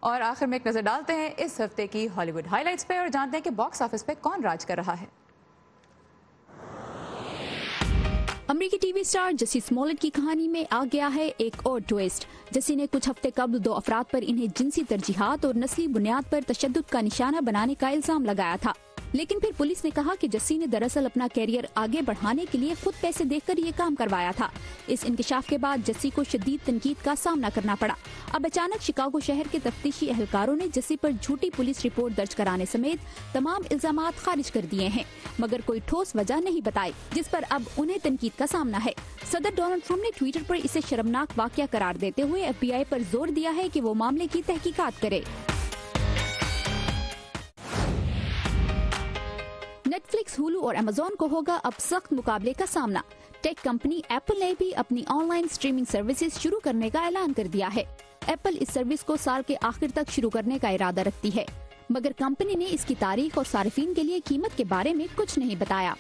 और आखिर में एक नजर डालते हैं इस हफ्ते की हॉलीवुड हाइलाइट्स पे और जानते हैं कि बॉक्स ऑफिस पे कौन राज कर रहा है। अमेरिकी टीवी स्टार जसी स्मॉलेट की कहानी में आ गया है एक और ट्विस्ट। जसी ने कुछ हफ्ते कबल 2 अफराद पर इन्हें जिनसी तरजीहात और नस्ली बुनियाद पर तशद्दुद का निशाना बनाने का इल्जाम लगाया था, लेकिन फिर पुलिस ने कहा कि जस्सी ने दरअसल अपना कैरियर आगे बढ़ाने के लिए खुद पैसे देकर ये काम करवाया था। इस इंकशाफ के बाद जस्सी को शदीद तनकीद का सामना करना पड़ा। अब अचानक शिकागो शहर के तफ्तीशी एहलकारों ने जस्सी पर झूठी पुलिस रिपोर्ट दर्ज कराने समेत तमाम इल्जामात खारिज कर दिए हैं, मगर कोई ठोस वजह नहीं बताई, जिस पर अब उन्हें तनकीद का सामना है। सदर डोनाल्ड ट्रंप ने ट्विटर पर इसे शर्मनाक वाकया करार देते हुए FBI पर जोर दिया है कि वो मामले की तहकीकात करे। नेटफ्लिक्स, हुलू और अमेज़न को होगा अब सख्त मुकाबले का सामना। टेक कंपनी एप्पल ने भी अपनी ऑनलाइन स्ट्रीमिंग सर्विसेज शुरू करने का ऐलान कर दिया है। एप्पल इस सर्विस को साल के आखिर तक शुरू करने का इरादा रखती है, मगर कंपनी ने इसकी तारीख और सारिफीन के लिए कीमत के बारे में कुछ नहीं बताया।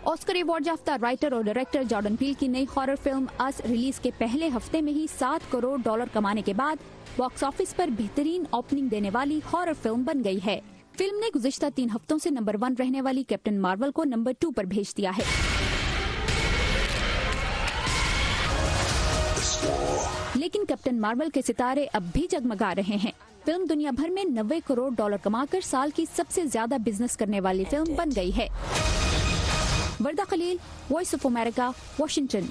ऑस्कर अवार्ड याफ्ता राइटर और डायरेक्टर जॉर्डन पील की नई हॉरर फिल्म अस रिलीज के पहले हफ्ते में ही $7 करोड़ कमाने के बाद बॉक्स ऑफिस पर बेहतरीन ओपनिंग देने वाली हॉरर फिल्म बन गई है। फिल्म ने गुज़िश्ता 3 हफ्तों से नंबर 1 रहने वाली कैप्टन मार्वल को नंबर 2 पर भेज दिया है। लेकिन कैप्टन मार्वल के सितारे अब भी जगमगा रहे हैं। फिल्म दुनिया भर में $90 करोड़ कमाकर साल की सबसे ज्यादा बिजनेस करने वाली फिल्म बन गई है। Warda Khalil, Voice of America, Washington.